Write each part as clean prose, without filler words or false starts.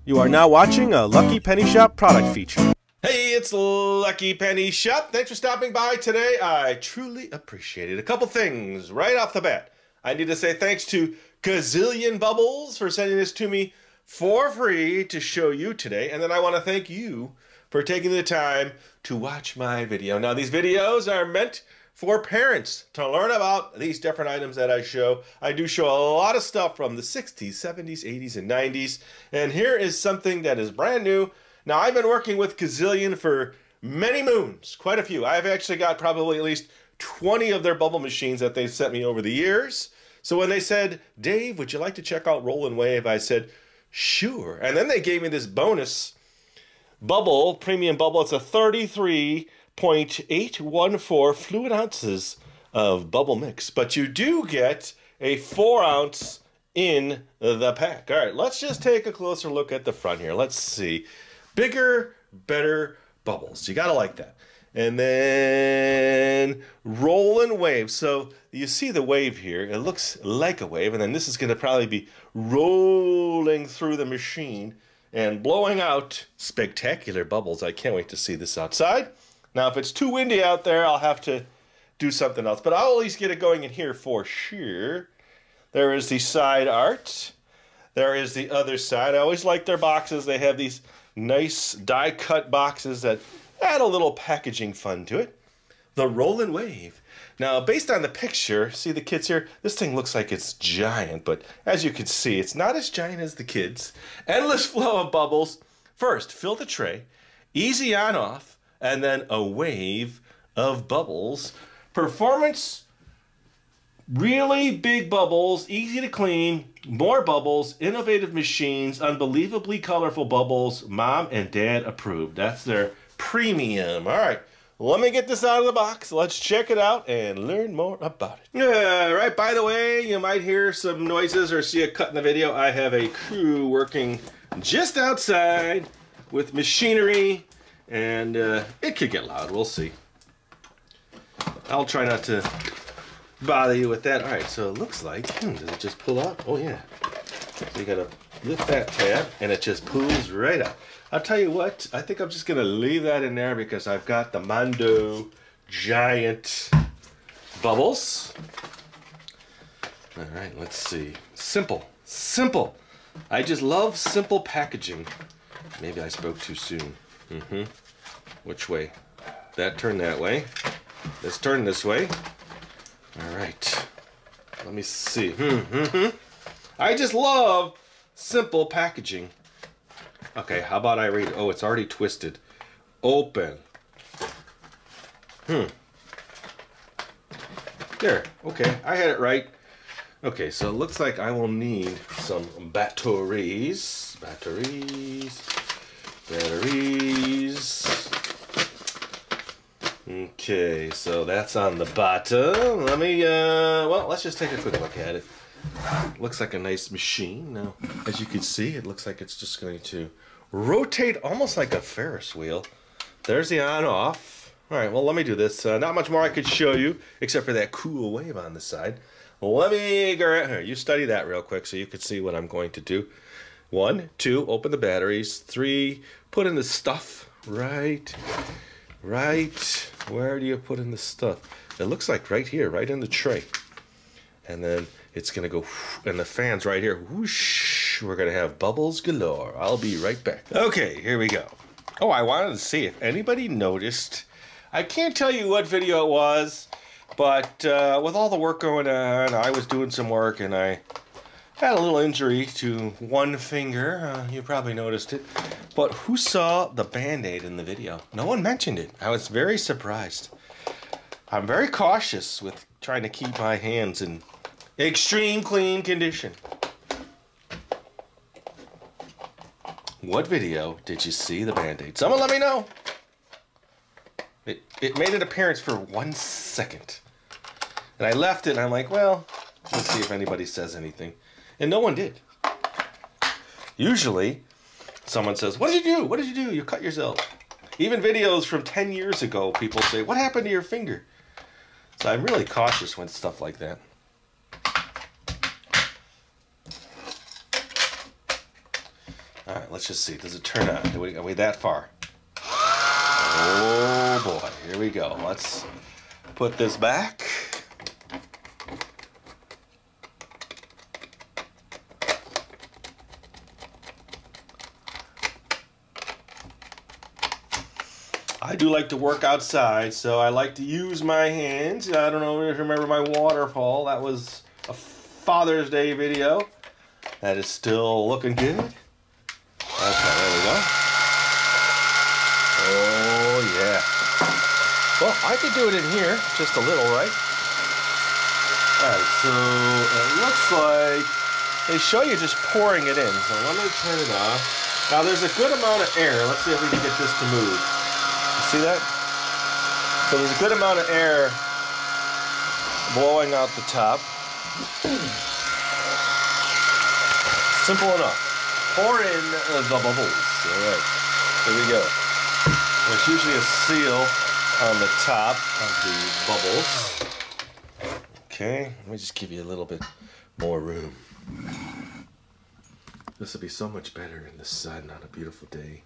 You are now watching a Lucky Penny Shop product feature. Hey, it's Lucky Penny Shop. Thanks for stopping by today. I truly appreciate it. A couple things right off the bat. I need to say thanks to Gazillion Bubbles for sending this to me for free to show you today. And then I want to thank you for taking the time to watch my video. Now, these videos are meant for parents to learn about these different items that I show. I do show a lot of stuff from the 60s, 70s, 80s, and 90s. And here is something that is brand new. Now, I've been working with Gazillion for many moons, quite a few. I've actually got probably at least 20 of their bubble machines that they've sent me over the years. So when they said, Dave, would you like to check out Rollin Wave? I said, sure. And then they gave me this bonus bubble, premium bubble. It's a 33.814 fluid ounces of bubble mix. But you do get a 4 ounce in the pack. All right, let's just take a closer look at the front here. Let's see. Bigger, better bubbles. You gotta like that. And then Rollin Wave. So you see the wave here. It looks like a wave. And then this is going to probably be rolling through the machine and blowing out spectacular bubbles. I can't wait to see this outside. Now, if it's too windy out there, I'll have to do something else. But I'll at least get it going in here for sure. There is the side art. There is the other side. I always like their boxes. They have these nice die-cut boxes that add a little packaging fun to it. The Rollin Wave. Now, based on the picture, see the kids here? This thing looks like it's giant, but as you can see, it's not as giant as the kids. Endless flow of bubbles. First, fill the tray, easy on off, and then a wave of bubbles. Performance, really big bubbles, easy to clean, more bubbles, innovative machines, unbelievably colorful bubbles, mom and dad approved. That's their premium. All right, let me get this out of the box. Let's check it out and learn more about it. All right, by the way, you might hear some noises or see a cut in the video. I have a crew working just outside with machinery, and it could get loud. We'll see. I'll try not to bother you with that. All right, so it looks like, does it just pull out? Oh, yeah. So you gotta lift that tab, and it just pulls right out. I'll tell you what, I think I'm just going to leave that in there because I've got the Mondo giant bubbles. All right, let's see. Simple. Simple. I just love simple packaging. Maybe I spoke too soon. Which way? That turned that way. This turned this way. All right. Let me see. I just love simple packaging. Okay, how about I read it? Oh, it's already twisted. Open. There. Okay, I had it right. Okay, so it looks like I will need some batteries. Batteries. Okay, so that's on the bottom. Let me, well, let's just take a quick look at it. Looks like a nice machine. Now, as you can see, it looks like it's just going to rotate almost like a Ferris wheel. There's the on-off. All right, well, let me do this. Not much more I could show you, except for that cool wave on the side. Let me go here. You study that real quick so you can see what I'm going to do. 1, 2, open the batteries. 3, put in the stuff. Right. Where do you put in the stuff? It looks like right here, right in the tray. And then it's going to go, and the fan's right here. Whoosh, we're going to have bubbles galore. I'll be right back. Okay, here we go. Oh, I wanted to see if anybody noticed. I can't tell you what video it was, but with all the work going on, I was doing some work, and I had a little injury to one finger. You probably noticed it. But who saw the Band-Aid in the video? No one mentioned it. I was very surprised. I'm very cautious with trying to keep my hands in extreme clean condition. What video did you see the Band-Aid? Someone let me know. It made an appearance for 1 second. And I left it and I'm like, well, let's see if anybody says anything. And no one did. Usually, someone says, what did you do? What did you do? You cut yourself. Even videos from 10 years ago, people say, what happened to your finger? So I'm really cautious with stuff like that. All right, let's just see. Does it turn on? Are we that far? Oh boy, here we go. Let's put this back. I do like to work outside, so I like to use my hands. I don't know if you remember my waterfall. That was a Father's Day video. That is still looking good. Okay, there we go. Oh, yeah. Well, I could do it in here, just a little, right? Alright, so it looks like they show you just pouring it in. So let me turn it off. Now, there's a good amount of air. Let's see if we can get this to move. See that? So there's a good amount of air blowing out the top. Simple enough. Pour in the bubbles. All right, here we go. There's usually a seal on the top of the bubbles. Okay, let me just give you a little bit more room. This will be so much better in the sun on a beautiful day.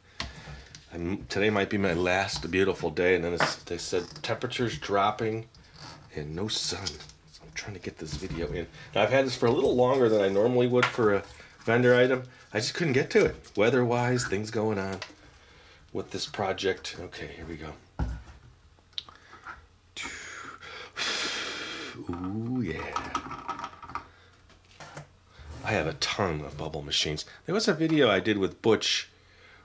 Today might be my last beautiful day, and then they said temperatures dropping and no sun. So I'm trying to get this video in. Now, I've had this for a little longer than I normally would for a vendor item. I just couldn't get to it. Weather-wise, things going on with this project. Okay, here we go. Ooh, yeah. I have a ton of bubble machines. There was a video I did with Butch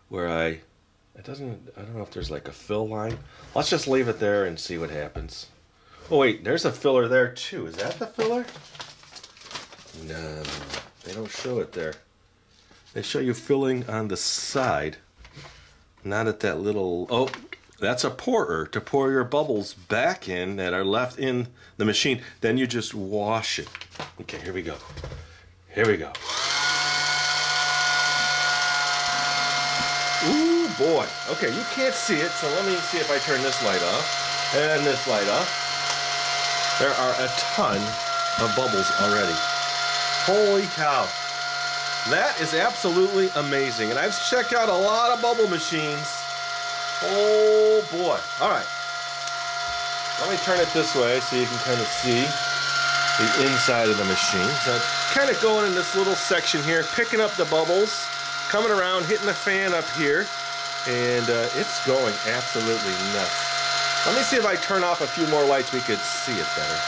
where I don't know if there's like a fill line. Let's just leave it there and see what happens. Oh wait, there's a filler there too. Is that the filler? No, they don't show it there. They show you filling on the side, not at that little, oh, that's a pourer to pour your bubbles back in that are left in the machine. Then you just wash it. Okay, here we go. Here we go. Ooh, boy. Okay, you can't see it, so let me see if I turn this light off and this light off. There are a ton of bubbles already. Holy cow. That is absolutely amazing. And I've checked out a lot of bubble machines. Oh, boy. All right. Let me turn it this way so you can kind of see the inside of the machine. So it's kind of going in this little section here, picking up the bubbles, coming around, hitting the fan up here, and it's going absolutely nuts. Let me see if I turn off a few more lights, we could see it better.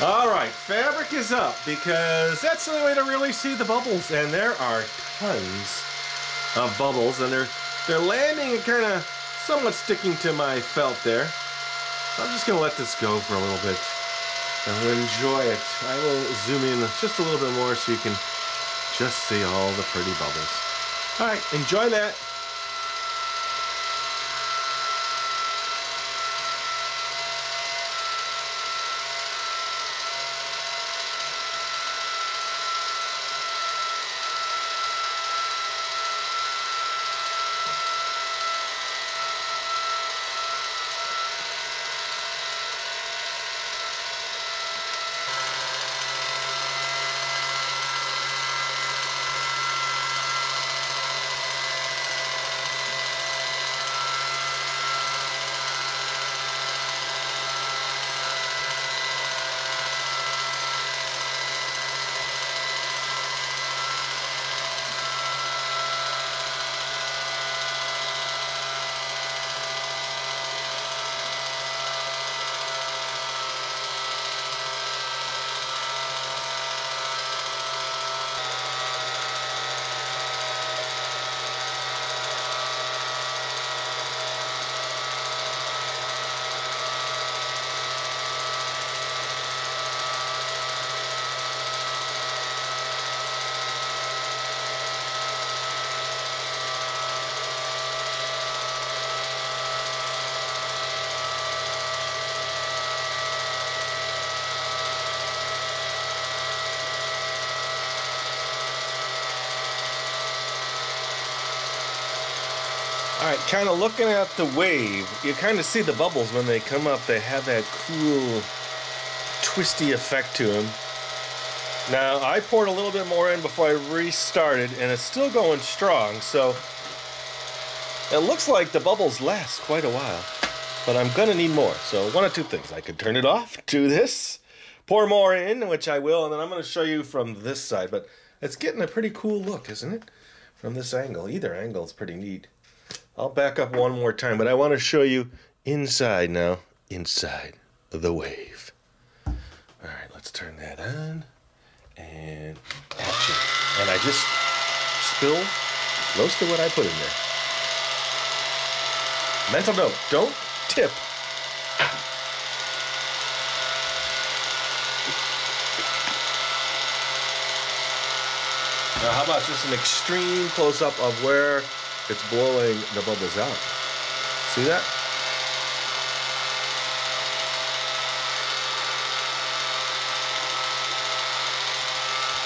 All right, fabric is up because that's the only way to really see the bubbles, and there are tons of bubbles, and they're landing and kind of somewhat sticking to my felt there. I'm just going to let this go for a little bit and enjoy it. I will zoom in just a little bit more so you can just see all the pretty bubbles. All right, enjoy that. All right, kind of looking at the wave, you kind of see the bubbles when they come up. They have that cool, twisty effect to them. Now, I poured a little bit more in before I restarted, and it's still going strong, so it looks like the bubbles last quite a while. But I'm gonna need more, so one of two things. I could turn it off, do this, pour more in, which I will, and then I'm gonna show you from this side, but it's getting a pretty cool look, isn't it? From this angle. Either angle is pretty neat. I'll back up one more time, but I want to show you inside now. Inside the wave. Alright, let's turn that on. And action. And I just spilled most of what I put in there. Mental note, don't tip. Now how about just an extreme close-up of where it's blowing the bubbles out. See that?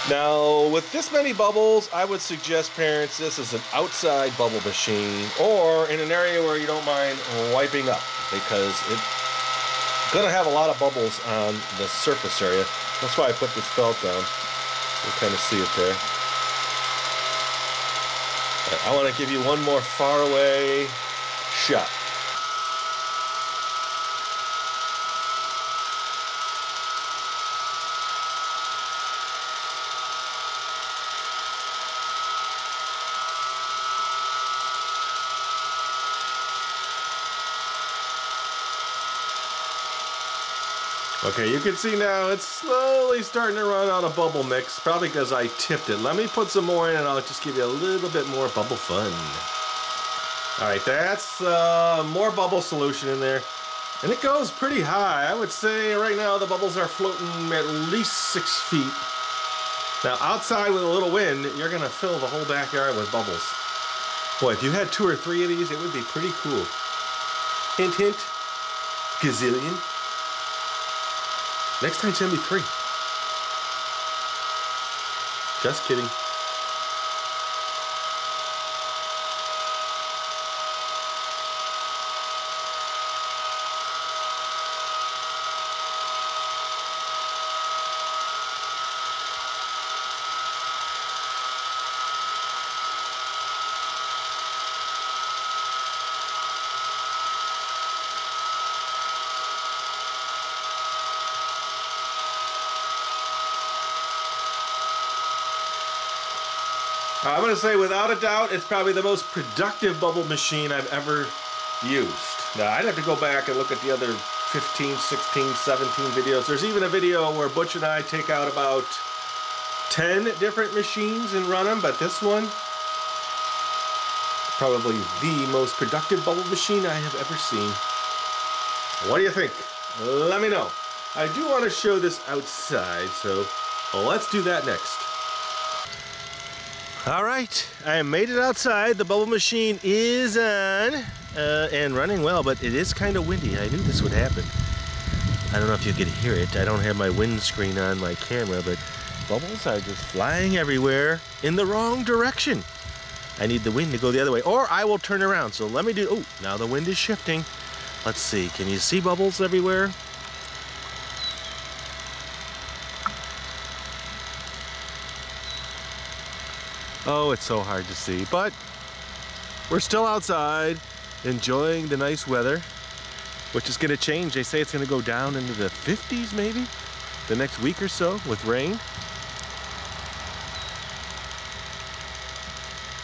Now, with this many bubbles, I would suggest, parents, this is an outside bubble machine or in an area where you don't mind wiping up, because it's going to have a lot of bubbles on the surface area. That's why I put this felt down. You kind of see it there. I want to give you one more far away shot. Okay, you can see now it's slowly starting to run out of bubble mix, probably because I tipped it. Let me put some more in and I'll just give you a little bit more bubble fun. Alright, that's more bubble solution in there. And it goes pretty high. I would say right now the bubbles are floating at least 6 feet. Now outside with a little wind, you're going to fill the whole backyard with bubbles. Boy, if you had 2 or 3 of these, it would be pretty cool. Hint, hint. Gazillion. Next time, send me 3. Just kidding. I'm going to say without a doubt, it's probably the most productive bubble machine I've ever used. Now, I'd have to go back and look at the other 15, 16, 17 videos. There's even a video where Butch and I take out about 10 different machines and run them, but this one, probably the most productive bubble machine I have ever seen. What do you think? Let me know. I do want to show this outside, so let's do that next. All right, I made it outside. The bubble machine is on and running well, but it is kind of windy. I knew this would happen. I don't know if you could hear it. I don't have my windscreen on my camera, but bubbles are just flying everywhere in the wrong direction. I need the wind to go the other way, or I will turn around. So let me do, oh, now the wind is shifting. Let's see, can you see bubbles everywhere? Oh, it's so hard to see, but we're still outside enjoying the nice weather, which is going to change. They say it's going to go down into the 50s maybe the next week or so with rain.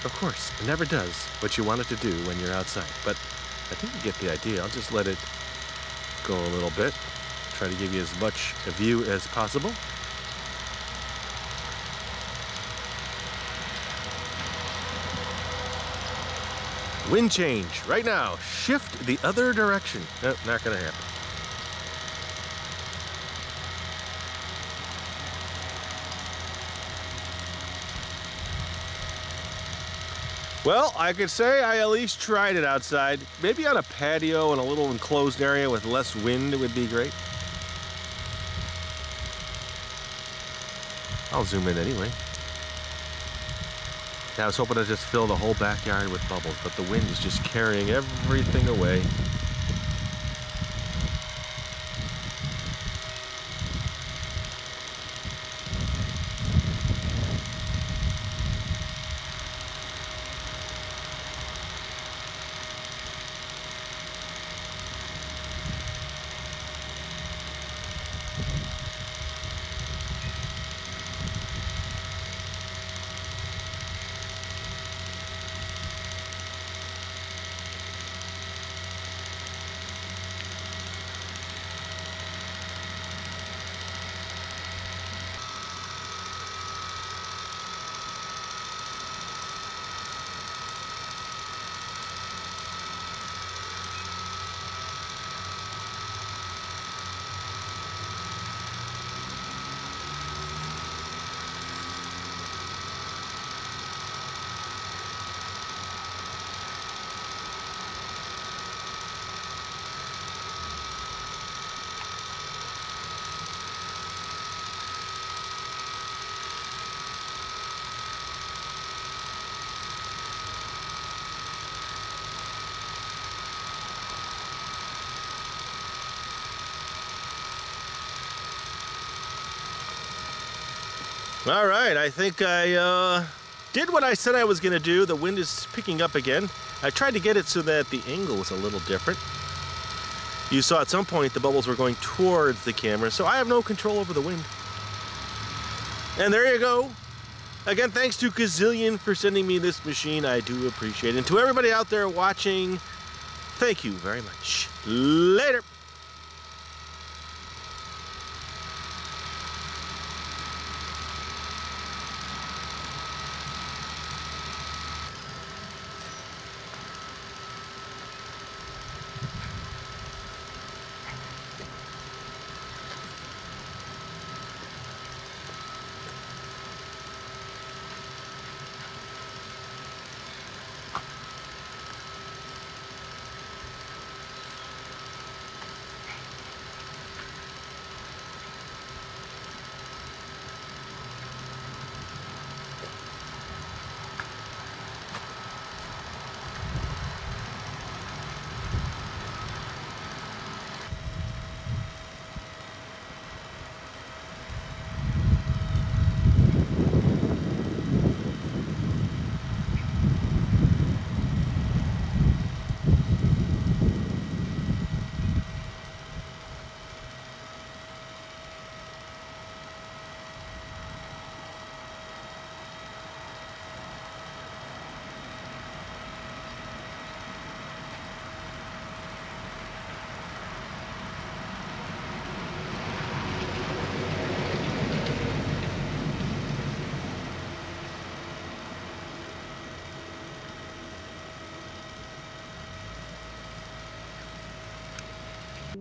Of course, it never does what you want it to do when you're outside, but I think you get the idea. I'll just let it go a little bit, try to give you as much a view as possible. Wind change right now. Shift the other direction. Nope, not gonna happen. Well, I could say I at least tried it outside. Maybe on a patio in a little enclosed area with less wind, it would be great. I'll zoom in anyway. Yeah, I was hoping to just fill the whole backyard with bubbles, but the wind is just carrying everything away. All right, I think I did what I said I was going to do. The wind is picking up again. I tried to get it so that the angle was a little different. You saw at some point the bubbles were going towards the camera, so I have no control over the wind. And there you go. Again, thanks to Gazillion for sending me this machine. I do appreciate it. And to everybody out there watching, thank you very much. Later.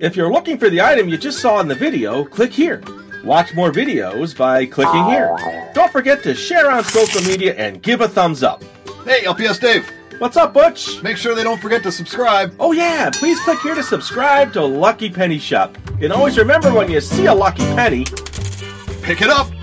If you're looking for the item you just saw in the video, click here. Watch more videos by clicking here. Don't forget to share on social media and give a thumbs up. Hey, LPS-Dave. What's up, Butch? Make sure they don't forget to subscribe. Oh yeah, please click here to subscribe to Lucky Penny Shop. And always remember, when you see a lucky penny, pick it up.